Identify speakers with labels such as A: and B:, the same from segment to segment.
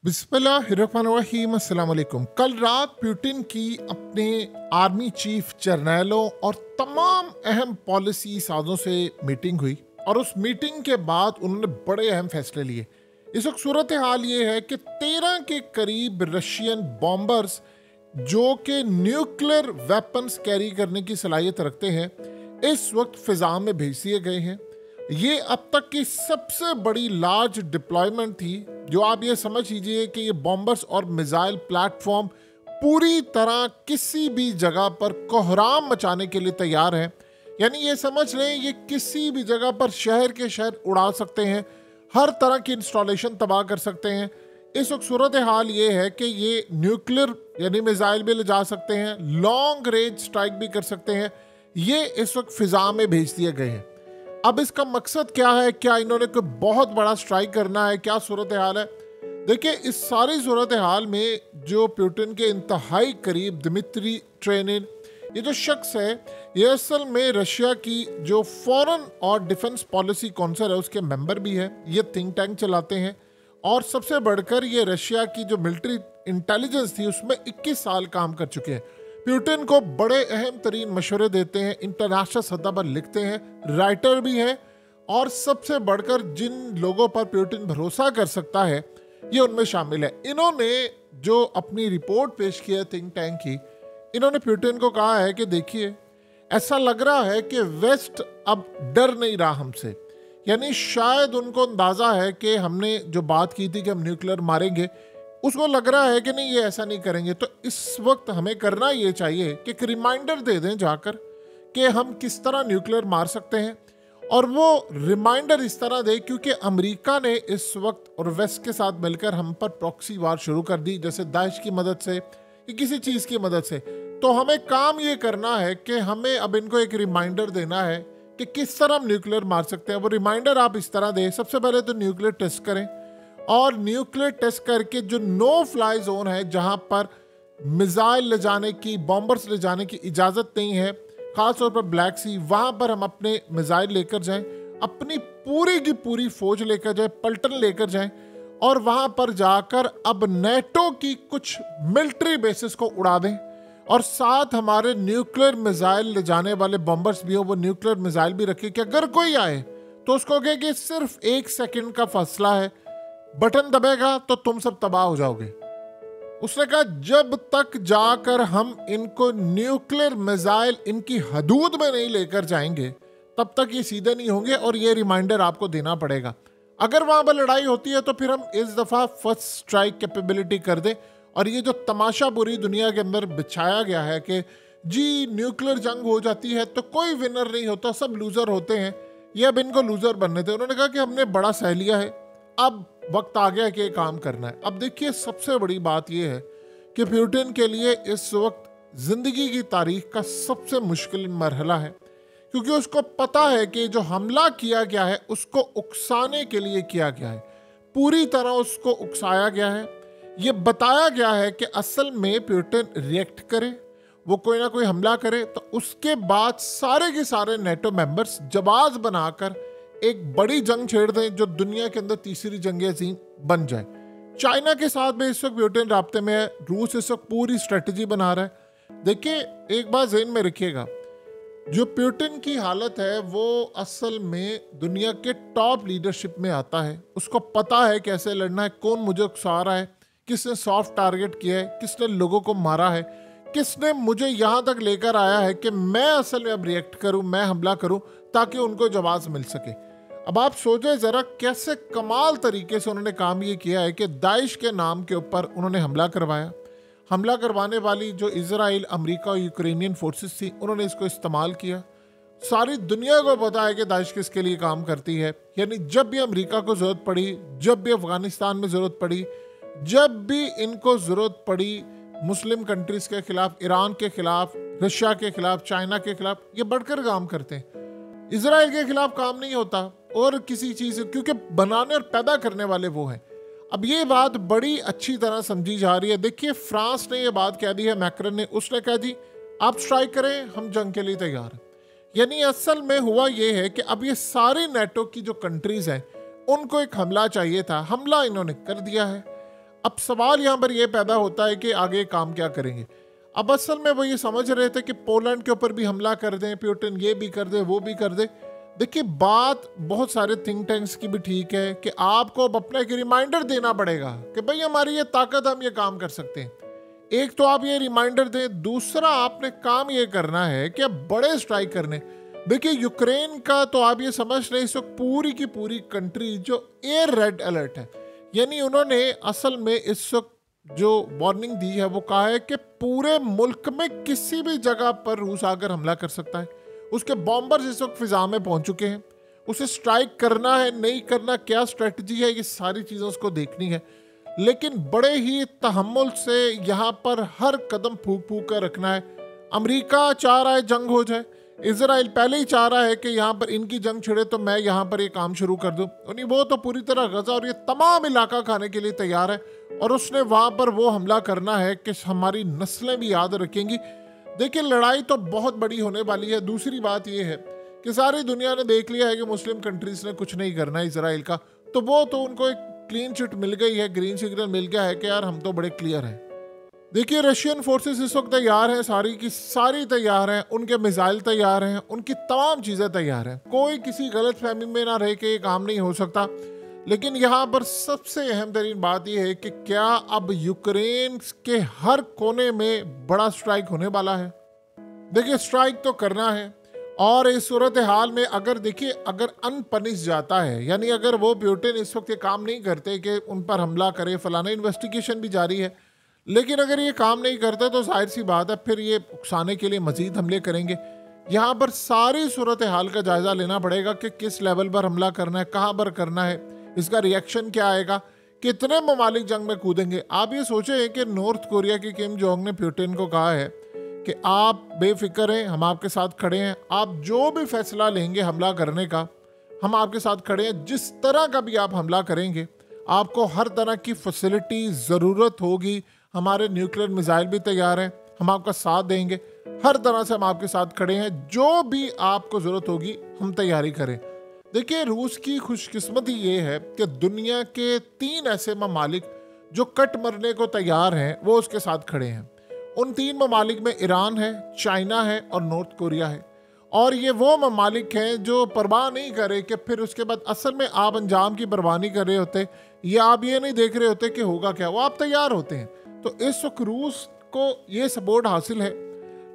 A: बिस्मिल्लाहिर्रहमानिर्रहीम, अस्सलाम वालेकुम। कल रात पुतिन की अपने आर्मी चीफ जर्नैलों और तमाम अहम पॉलिसी साजों से मीटिंग हुई और उस मीटिंग के बाद उन्होंने बड़े अहम फैसले लिए। इस वक्त सूरत हाल ये है कि 13 के करीब रशियन बॉम्बर्स जो कि न्यूक्लियर वेपन्स कैरी करने की सलाहियत रखते हैं, इस वक्त फिजा में भेज दिए गए हैं। ये अब तक की सबसे बड़ी लार्ज डिप्लॉयमेंट थी, जो आप ये समझ लीजिए कि ये बॉम्बर्स और मिसाइल प्लेटफॉर्म पूरी तरह किसी भी जगह पर कोहराम मचाने के लिए तैयार हैं। यानी ये समझ लें, ये किसी भी जगह पर शहर के शहर उड़ा सकते हैं, हर तरह की इंस्टॉलेशन तबाह कर सकते हैं। इस वक्त सूरत हाल ये है कि ये न्यूक्लियर यानी मिसाइल भी ले जा सकते हैं, लॉन्ग रेंज स्ट्राइक भी कर सकते हैं। ये इस वक्त फिजा में भेज दिए गए हैं। अब इसका मकसद क्या है? क्या इन्होंने कोई बहुत बड़ा स्ट्राइक करना है? क्या सूरत हाल है? देखिए, इस सारी सूरत हाल में जो पुतिन के इंतहाई करीब दिमित्री ट्रेनिन, ये जो शख्स है, ये असल में रशिया की जो फॉरेन और डिफेंस पॉलिसी काउंसिल है उसके मेंबर भी है। ये थिंक टैंक चलाते हैं और सबसे बढ़कर ये रशिया की जो मिलिट्री इंटेलिजेंस थी उसमें 21 साल काम कर चुके हैं। पुतिन को बड़े अहम तरीन मशवरे देते हैं, इंटरनेशनल सतह पर लिखते हैं, राइटर भी हैं, और सबसे बढ़कर जिन लोगों पर पुतिन भरोसा कर सकता है ये उनमें शामिल है। इन्होंने जो अपनी रिपोर्ट पेश की है थिंक टैंक की, इन्होंने पुतिन को कहा है कि देखिए, ऐसा लग रहा है कि वेस्ट अब डर नहीं रहा हमसे। यानी शायद उनको अंदाजा है कि हमने जो बात की थी कि हम न्यूक्लियर मारेंगे, उसको लग रहा है कि नहीं, ये ऐसा नहीं करेंगे। तो इस वक्त हमें करना ये चाहिए कि एक रिमाइंडर दे दें जाकर कि हम किस तरह न्यूक्लियर मार सकते हैं, और वो रिमाइंडर इस तरह दे क्योंकि अमेरिका ने इस वक्त और वेस्ट के साथ मिलकर हम पर प्रॉक्सी वार शुरू कर दी, जैसे दाइश की मदद से या किसी चीज़ की मदद से। तो हमें काम ये करना है कि हमें अब इनको एक रिमाइंडर देना है कि किस तरह हम न्यूक्लियर मार सकते हैं। वो रिमाइंडर आप इस तरह दें, सबसे पहले तो न्यूक्लियर टेस्ट करें, और न्यूक्लियर टेस्ट करके जो नो फ्लाई जोन है, जहां पर मिसाइल ले जाने की, बॉम्बर्स ले जाने की इजाज़त नहीं है, ख़ासतौर पर ब्लैक सी, वहां पर हम अपने मिसाइल लेकर जाएं, अपनी पूरी की पूरी फौज लेकर जाएं, पलटन लेकर जाएं, और वहां पर जाकर अब नेटो की कुछ मिलिट्री बेसिस को उड़ा दें, और साथ हमारे न्यूक्लियर मिसाइल ले जाने वाले बॉम्बर्स भी हो, वो न्यूक्लियर मिसाइल भी रखे कि अगर कोई आए तो उसको कहे कि सिर्फ 1 सेकंड का फासला है, बटन दबेगा तो तुम सब तबाह हो जाओगे। उसने कहा जब तक जाकर हम इनको न्यूक्लियर मिसाइल इनकी हदूद में नहीं लेकर जाएंगे, तब तक ये सीधे नहीं होंगे, और ये रिमाइंडर आपको देना पड़ेगा। अगर वहां पर लड़ाई होती है तो फिर हम इस दफा फर्स्ट स्ट्राइक कैपेबिलिटी कर दें। और ये जो तमाशा पूरी दुनिया के अंदर बिछाया गया है कि जी न्यूक्लियर जंग हो जाती है तो कोई विनर नहीं होता, सब लूजर होते हैं, ये अब इनको लूजर बनने थे। उन्होंने कहा कि हमने बड़ा सह लिया है, अब वक्त आ गया कि ये काम करना है। अब देखिए, सबसे बड़ी बात यह है कि पुतिन के लिए इस वक्त जिंदगी की तारीख का सबसे मुश्किल मरहला है, क्योंकि उसको पता है कि जो हमला किया गया है उसको उकसाने के लिए किया गया है, पूरी तरह उसको उकसाया गया है। ये बताया गया है कि असल में पुतिन रिएक्ट करे, वो कोई ना कोई हमला करे, तो उसके बाद सारे के सारे नेटो मेंबर्स जवाब बनाकर एक बड़ी जंग छेड़ दें जो दुनिया के अंदर तीसरी जंग अजीम बन जाए। चाइना के साथ भी इस वक्त पुतिन राब्ते में है, रूस इस वक्त पूरी स्ट्रेटजी बना रहा है। देखिए, एक बात ज़हन में रखिएगा, जो पुतिन की हालत है वो असल में दुनिया के टॉप लीडरशिप में आता है। उसको पता है कैसे लड़ना है, कौन मुझे उकसा रहा है, किसने सॉफ्ट टारगेट किया है, किसने लोगों को मारा है, किसने मुझे यहाँ तक लेकर आया है कि मैं असल में अब रिएक्ट करूँ, मैं हमला करूँ ताकि उनको जवाब मिल सके। अब आप सोचे ज़रा कैसे कमाल तरीके से उन्होंने काम ये किया है कि दाइश के नाम के ऊपर उन्होंने हमला करवाया। हमला करवाने वाली जो इजराइल, अमेरिका और यूक्रेनियन फोर्सेस थी, उन्होंने इसको इस्तेमाल किया। सारी दुनिया को पता है कि दाइश किसके लिए काम करती है। यानी जब भी अमेरिका को ज़रूरत पड़ी, जब भी अफगानिस्तान में ज़रूरत पड़ी, जब भी इनको ज़रूरत पड़ी मुस्लिम कंट्रीज़ के खिलाफ, ईरान के खिलाफ, रशिया के खिलाफ, चाइना के खिलाफ, ये बढ़कर काम करते हैं। इजराइल के खिलाफ काम नहीं होता और किसी चीज़, क्योंकि बनाने और पैदा करने वाले वो हैं। अब ये बात बड़ी अच्छी तरह समझी जा रही है। देखिए, फ्रांस ने ये बात कह दी है, मैक्रन ने, उसने कहा जी आप स्ट्राइक करें, हम जंग के लिए तैयार हैं। यानी असल में हुआ ये है कि अब ये सारी नेटो की जो कंट्रीज़ हैं उनको एक हमला चाहिए था, हमला इन्होंने कर दिया है। अब सवाल यहाँ पर यह पैदा होता है कि आगे काम क्या करेंगे। अब असल में वो ये समझ रहे थे कि पोलैंड के ऊपर भी हमला कर दें, पुतिन ये भी कर दे वो भी कर दे। देखिए बात बहुत सारे थिंक टैंक्स की भी ठीक है कि आपको अब अपना एक रिमाइंडर देना पड़ेगा कि भाई हमारी ये ताकत, हम ये काम कर सकते हैं। एक तो आप ये रिमाइंडर दें, दूसरा आपने काम ये करना है कि अब बड़े स्ट्राइक करने। देखिए यूक्रेन का तो आप ये समझ लें इस वक्त पूरी की पूरी कंट्री जो एयर रेड अलर्ट है, यानी उन्होंने असल में इस वक्त जो वार्निंग दी है वो कहा है कि पूरे मुल्क में किसी भी जगह पर रूस आकर हमला कर सकता है। उसके बॉम्बर्स इस वक्त फिजा में पहुंच चुके हैं, उसे स्ट्राइक करना है नहीं करना, क्या स्ट्रेटजी है, ये सारी चीज़ें उसको देखनी है। लेकिन बड़े ही तहम्मुल से यहाँ पर हर कदम फूक फूक कर रखना है। अमेरिका चाह रहा है जंग हो जाए, इजराइल पहले ही चाह रहा है कि यहाँ पर इनकी जंग छिड़े तो मैं यहाँ पर ये काम शुरू कर दूँ, यानी वो तो पूरी तरह गजा और ये तमाम इलाका खाने के लिए तैयार है और उसने वहाँ पर वो हमला करना है कि हमारी नस्लें भी याद रखेंगी। देखिए लड़ाई तो बहुत बड़ी होने वाली है। दूसरी बात ये है कि सारी दुनिया ने देख लिया है कि मुस्लिम कंट्रीज ने कुछ नहीं करना है इजराइल का, तो वो तो उनको एक क्लीन चिट मिल गई है, ग्रीन सिग्नल मिल गया है कि यार हम तो बड़े क्लियर हैं। देखिए रशियन फोर्सेस इस वक्त तैयार हैं, सारी की सारी तैयार हैं, उनके मिसाइल तैयार हैं, उनकी तमाम चीज़ें तैयार हैं, कोई किसी गलत फहमी में ना रहे कि ये काम नहीं हो सकता। लेकिन यहाँ पर सबसे अहम तरीन बात यह है कि क्या अब यूक्रेन के हर कोने में बड़ा स्ट्राइक होने वाला है। देखिए स्ट्राइक तो करना है और इस सूरत हाल में अगर देखिए अगर अनपनिश जाता है, यानी अगर वो पुतिन इस वक्त ये काम नहीं करते कि उन पर हमला करे फलाना, इन्वेस्टिगेशन भी जारी है, लेकिन अगर ये काम नहीं करते तो जाहिर सी बात है फिर ये उकसाने के लिए मजीद हमले करेंगे। यहाँ पर सारी सूरत हाल का जायज़ा लेना पड़ेगा कि किस लेवल पर हमला करना है, कहाँ पर करना है, इसका रिएक्शन क्या आएगा, कितने ममालिक जंग में कूदेंगे। आप ये सोचें कि नॉर्थ कोरिया की किम जोंग ने पुतिन को कहा है कि आप बेफिक्र हैं, हम आपके साथ खड़े हैं, आप जो भी फैसला लेंगे हमला करने का हम आपके साथ खड़े हैं, जिस तरह का भी आप हमला करेंगे आपको हर तरह की फैसिलिटी ज़रूरत होगी, हमारे न्यूक्लियर मिसाइल भी तैयार हैं, हम आपका साथ देंगे, हर तरह से हम आपके साथ खड़े हैं, जो भी आपको ज़रूरत होगी हम तैयारी करें। देखिए रूस की खुशकिस्मती ये है कि दुनिया के 3 ऐसे ममालिक जो कट मरने को तैयार हैं वो उसके साथ खड़े हैं। उन 3 ममालिक में ईरान है, चाइना है और नॉर्थ कोरिया है। और ये वो ममालिक हैं जो परवाह नहीं करे कि फिर उसके बाद असल में आप अंजाम की परवाह नहीं कर रहे होते या आप ये नहीं देख रहे होते कि होगा क्या, वो आप तैयार होते हैं। तो इस वक्त रूस को ये सपोर्ट हासिल है।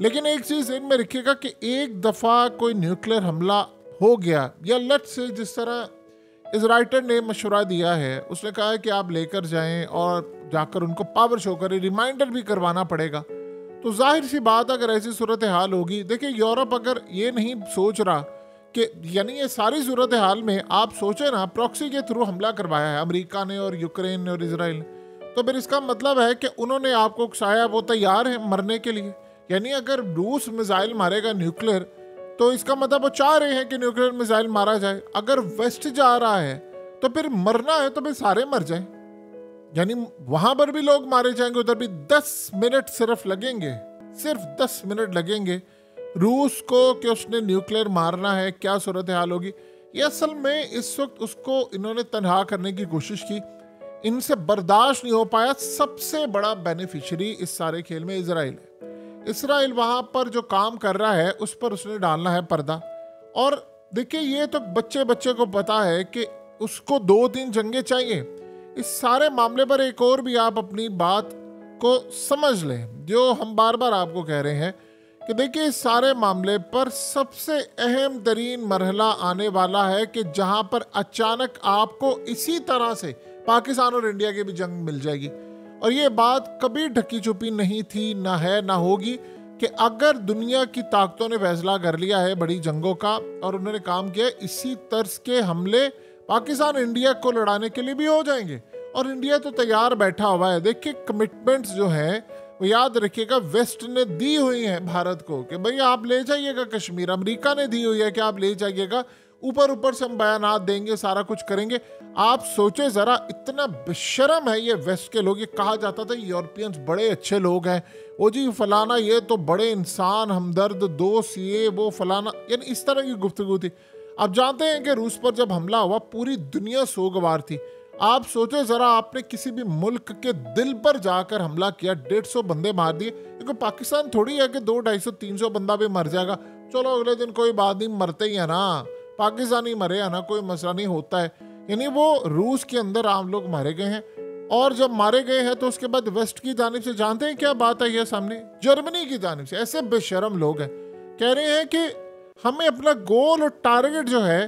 A: लेकिन एक चीज़ इनमें रखिएगा कि एक दफ़ा कोई न्यूक्लियर हमला हो गया या लेट्स से जिस तरह इजराइल ने मशवरा दिया है, उसने कहा है कि आप लेकर जाएं और जाकर उनको पावर शो करें, रिमाइंडर भी करवाना पड़ेगा। तो जाहिर सी बात अगर ऐसी सूरत हाल होगी, देखिए यूरोप अगर ये नहीं सोच रहा कि यानी ये सारी सूरत हाल में आप सोचे ना प्रॉक्सी के थ्रू हमला करवाया है अमेरिका ने और यूक्रेन ने और इसराइल ने, तो फिर इसका मतलब है कि उन्होंने आपको उकसाया, वो तैयार है मरने के लिए। यानी अगर रूस मिसाइल मारेगा न्यूक्लियर तो इसका मतलब वो चाह रहे हैं कि न्यूक्लियर मिसाइल मारा जाए। अगर वेस्ट जा रहा है तो फिर मरना है तो फिर सारे मर जाएं, यानी वहां पर भी लोग मारे जाएंगे, उधर भी 10 मिनट सिर्फ लगेंगे, सिर्फ 10 मिनट लगेंगे रूस को कि उसने न्यूक्लियर मारना है। क्या सूरत हाल होगी ये असल में इस वक्त उसको इन्होंने तनहा करने की कोशिश की, इनसे बर्दाश्त नहीं हो पाया। सबसे बड़ा बेनिफिशियरी इस सारे खेल में इजराइल है। इसराइल वहाँ पर जो काम कर रहा है उस पर उसने डालना है पर्दा। और देखिए ये तो बच्चे बच्चे को पता है कि उसको 2-3 जंगें चाहिए। इस सारे मामले पर एक और भी आप अपनी बात को समझ लें जो हम बार बार आपको कह रहे हैं कि देखिए इस सारे मामले पर सबसे अहम तरीन मरहला आने वाला है कि जहाँ पर अचानक आपको इसी तरह से पाकिस्तान और इंडिया की भी जंग मिल जाएगी। और ये बात कभी ढकी छुपी नहीं थी, ना है ना होगी, कि अगर दुनिया की ताकतों ने फैसला कर लिया है बड़ी जंगों का और उन्होंने काम किया, इसी तर्ज के हमले पाकिस्तान इंडिया को लड़ाने के लिए भी हो जाएंगे। और इंडिया तो तैयार बैठा हुआ है। देखिए कमिटमेंट्स जो हैं वो याद रखिएगा वेस्ट ने दी हुई हैं भारत को कि भाई आप ले जाइएगा कश्मीर, अमेरिका ने दी हुई है कि आप ले जाइएगा, ऊपर से हम बयानात देंगे, सारा कुछ करेंगे। आप सोचे जरा इतना बेशरम है ये वेस्ट के लोग। ये कहा जाता था यूरोपियंस बड़े अच्छे लोग हैं, वो जी फलाना, ये तो बड़े इंसान, हमदर्द दोस्त, ये वो फलाना, यानी इस तरह की गुफ्तगू थी। आप जानते हैं कि रूस पर जब हमला हुआ पूरी दुनिया सोगवार थी। आप सोचो जरा, आपने किसी भी मुल्क के दिल पर जाकर हमला किया, 150 बंदे मार दिए। क्योंकि पाकिस्तान थोड़ी है कि 200, 250, 300 बंदा भी मर जाएगा, चलो अगले दिन कोई बात नहीं, मरते ही है ना, पाकिस्तानी मरे है ना, कोई मसला नहीं होता है। यानी वो रूस के अंदर आम लोग मारे गए हैं, और जब मारे गए हैं तो उसके बाद वेस्ट की जानिब से जानते हैं क्या बात आई है सामने, जर्मनी की जानिब से ऐसे बेशरम लोग हैं, कह रहे हैं कि हमें अपना गोल और टारगेट जो है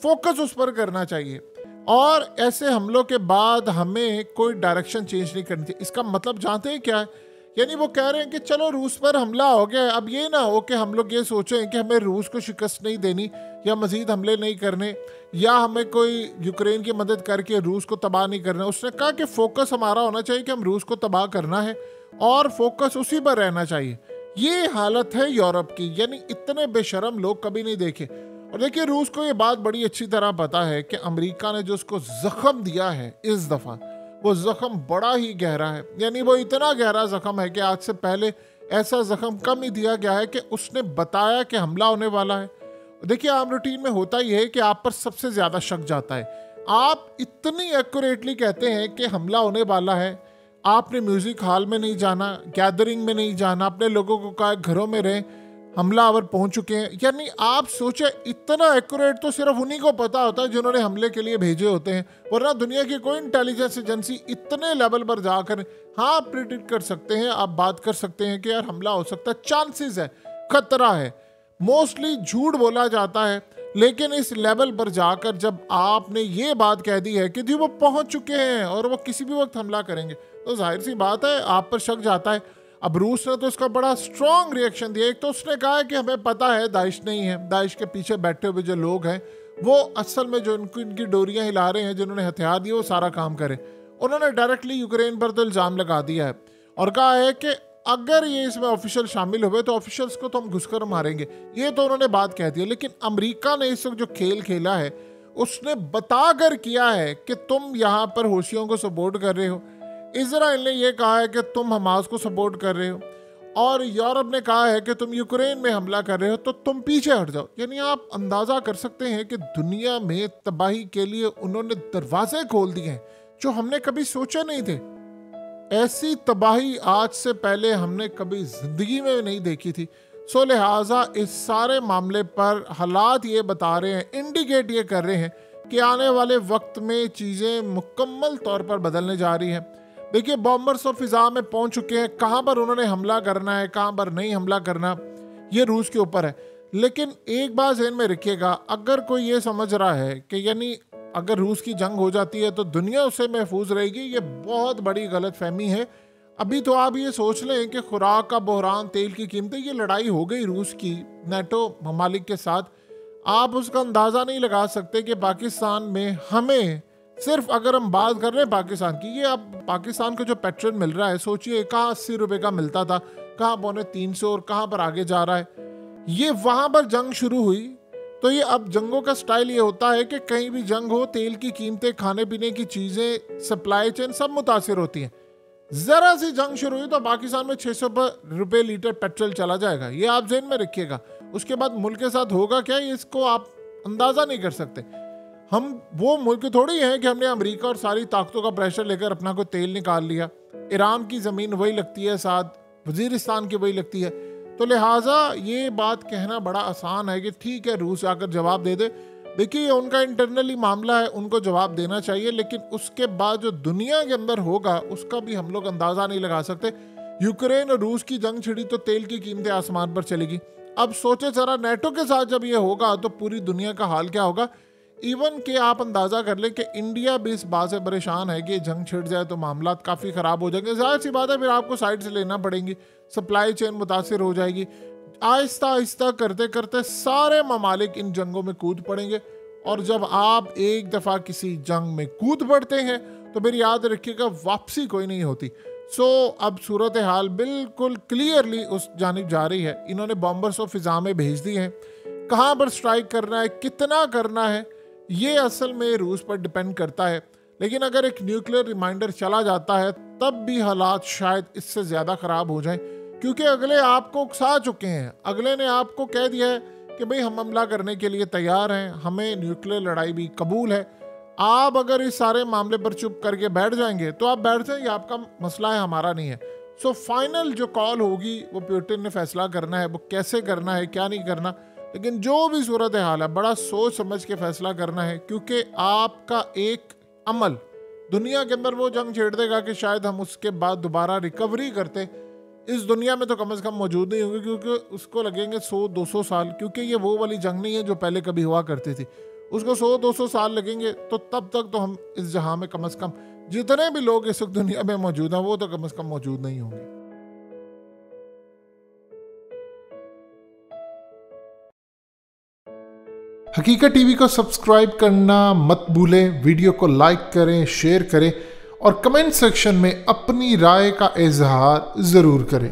A: फोकस उस पर करना चाहिए, और ऐसे हमलों के बाद हमें कोई डायरेक्शन चेंज नहीं करनी चाहिए। इसका मतलब जानते हैं क्या है? यानी वो कह रहे हैं कि चलो रूस पर हमला हो गया, अब ये ना हो कि हम लोग ये सोचें कि हमें रूस को शिकस्त नहीं देनी या मजीद हमले नहीं करने, या हमें कोई यूक्रेन की मदद करके रूस को तबाह नहीं करना। उसने कहा कि फोकस हमारा होना चाहिए कि हम रूस को तबाह करना है, और फोकस उसी पर रहना चाहिए। ये हालत है यूरोप की, यानी इतने बेशरम लोग कभी नहीं देखे। और देखिए, रूस को ये बात बड़ी अच्छी तरह पता है कि अमेरिका ने जो उसको जख्म दिया है इस दफ़ा, वो जख्म बड़ा ही गहरा है। यानी वो इतना गहरा जख्म है कि आज से पहले ऐसा जख्म कम ही दिया गया है कि उसने बताया कि हमला होने वाला है। देखिए, आम रूटीन में होता ही है कि आप पर सबसे ज़्यादा शक जाता है। आप इतनी एक्यूरेटली कहते हैं कि हमला होने वाला है, आपने म्यूज़िक हॉल में नहीं जाना, गैदरिंग में नहीं जाना, अपने लोगों को कहा घरों में रहें, हमलावर पहुंच चुके हैं। यानी आप सोचे, इतना एक्यूरेट तो सिर्फ उन्हीं को पता होता है जिन्होंने हमले के लिए भेजे होते हैं, वरना दुनिया की कोई इंटेलिजेंस एजेंसी इतने लेवल पर जाकर हाँ प्रिडिक्ट कर सकते हैं, आप बात कर सकते हैं कि यार हमला हो सकता है, चांसेस है, खतरा है। मोस्टली झूठ बोला जाता है, लेकिन इस लेवल पर जाकर जब आपने ये बात कह दी है कि जी वो पहुंच चुके हैं और वो किसी भी वक्त हमला करेंगे, तो जाहिर सी बात है आप पर शक जाता है। अब रूस ने तो इसका बड़ा स्ट्रॉन्ग रिएक्शन दिया। एक तो उसने कहा है कि हमें पता है दाइश नहीं है, दाइश के पीछे बैठे हुए जो लोग हैं वो असल में जो इनकी डोरियां हिला रहे हैं, जिन्होंने हथियार दिए, वो सारा काम करें। उन्होंने डायरेक्टली यूक्रेन पर तो इल्ज़ाम लगा दिया है और कहा है कि अगर ये इसमें ऑफिशियल शामिल हुए तो ऑफिशियल्स को तो हम घुसकर मारेंगे, ये तो उन्होंने बात कह दी है। लेकिन अमेरिका ने इस वक्त जो खेल खेला है, उसने बताकर किया है कि तुम यहाँ पर हौसियों को सपोर्ट कर रहे हो, इजराइल ने यह कहा है कि तुम हमास को सपोर्ट कर रहे हो, और यूरोप ने कहा है कि तुम यूक्रेन में हमला कर रहे हो, तो तुम पीछे हट जाओ। यानी आप अंदाज़ा कर सकते हैं कि दुनिया में तबाही के लिए उन्होंने दरवाजे खोल दिए हैं जो हमने कभी सोचे नहीं थे। ऐसी तबाही आज से पहले हमने कभी जिंदगी में नहीं देखी थी। सो लिहाजा इस सारे मामले पर हालात ये बता रहे हैं, इंडिकेट ये कर रहे हैं कि आने वाले वक्त में चीज़ें मुकम्मल तौर पर बदलने जा रही हैं। देखिए, बॉम्बर्स और फिजा में पहुंच चुके हैं, कहां पर उन्होंने हमला करना है, कहां पर नहीं हमला करना, ये रूस के ऊपर है। लेकिन एक बात ज़हन में रखिएगा, अगर कोई ये समझ रहा है कि यानी अगर रूस की जंग हो जाती है तो दुनिया उससे महफूज रहेगी, ये बहुत बड़ी गलत फहमी है। अभी तो आप ये सोच लें कि खुराक का बहरान, तेल की कीमतें, ये लड़ाई हो गई रूस की नेटो ममालिक के साथ, आप उसका अंदाज़ा नहीं लगा सकते कि पाकिस्तान में हमें सिर्फ अगर हम बात कर रहे हैं पाकिस्तान की, ये अब पाकिस्तान को जो पेट्रोल मिल रहा है, सोचिए कहाँ 80 रुपए का मिलता था, कहाँ 250 और कहाँ पर आगे जा रहा है। ये वहाँ पर जंग शुरू हुई तो ये अब जंगों का स्टाइल ये होता है कि कहीं भी जंग हो, तेल की कीमतें, खाने पीने की चीज़ें, सप्लाई चेन सब मुतासिर होती हैं। ज़रा सी जंग शुरू हुई तो पाकिस्तान में 600 रुपये लीटर पेट्रोल चला जाएगा, ये आप ज़हन में रखिएगा। उसके बाद मुल्क के साथ होगा क्या, इसको आप अंदाज़ा नहीं कर सकते। हम वो मुल्क थोड़ी हैं कि हमने अमेरिका और सारी ताकतों का प्रेशर लेकर अपना को तेल निकाल लिया। ईरान की ज़मीन वही लगती है, साथ वजीरिस्तान की वही लगती है। तो लिहाजा ये बात कहना बड़ा आसान है कि ठीक है रूस आकर जवाब दे दे। देखिए, उनका इंटरनली मामला है, उनको जवाब देना चाहिए, लेकिन उसके बाद जो दुनिया के अंदर होगा उसका भी हम लोग अंदाज़ा नहीं लगा सकते। यूक्रेन और रूस की जंग छिड़ी तो तेल की कीमतें आसमान पर चलेगी। अब सोचे ज़रा, नेटो के साथ जब ये होगा तो पूरी दुनिया का हाल क्या होगा। इवन कि आप अंदाज़ा कर लें कि इंडिया भी इस बात से परेशान है कि जंग छिड़ जाए तो मामला काफ़ी ख़राब हो जाएंगे। ज़ाहिर सी बात है, फिर आपको साइड से लेना पड़ेंगी, सप्लाई चेन मुतासिर हो जाएगी। आहिस्ता आहिस्ता करते करते सारे ममालिक इन जंगों में कूद पड़ेंगे, और जब आप एक दफ़ा किसी जंग में कूद पड़ते हैं तो फिर याद रखिएगा वापसी कोई नहीं होती। सो अब सूरत हाल बिल्कुल क्लियरली उस जानिब जा रही है। इन्होंने बॉम्बर्स और फिजा में भेज दिए हैं। कहाँ पर स्ट्राइक करना है, कितना करना है, ये असल में रूस पर डिपेंड करता है। लेकिन अगर एक न्यूक्लियर रिमाइंडर चला जाता है तब भी हालात शायद इससे ज़्यादा ख़राब हो जाएं, क्योंकि अगले आपको उकसा चुके हैं। अगले ने आपको कह दिया है कि भाई हम हमला करने के लिए तैयार हैं, हमें न्यूक्लियर लड़ाई भी कबूल है। आप अगर इस सारे मामले पर चुप करके बैठ जाएंगे तो आप बैठ जाएंगे, आपका मसला है, हमारा नहीं है। सो फाइनल जो कॉल होगी वो पुतिन ने फैसला करना है, वो कैसे करना है, क्या नहीं करना। लेकिन जो भी सूरत हाल है बड़ा सोच समझ के फैसला करना है, क्योंकि आपका एक अमल दुनिया के अंदर वो जंग छेड़ देगा कि शायद हम उसके बाद दोबारा रिकवरी करते इस दुनिया में तो कम से कम मौजूद नहीं होंगे, क्योंकि उसको लगेंगे 100-200 साल, क्योंकि ये वो वाली जंग नहीं है जो पहले कभी हुआ करती थी। उसको 100-200 साल लगेंगे, तो तब तक तो हम इस जहां में कम से कम जितने भी लोग इस वक्त दुनिया में मौजूद हैं वो तो कम से कम मौजूद नहीं होंगे। हकीकत टीवी को सब्सक्राइब करना मत भूलें, वीडियो को लाइक करें, शेयर करें और कमेंट सेक्शन में अपनी राय का इजहार ज़रूर करें।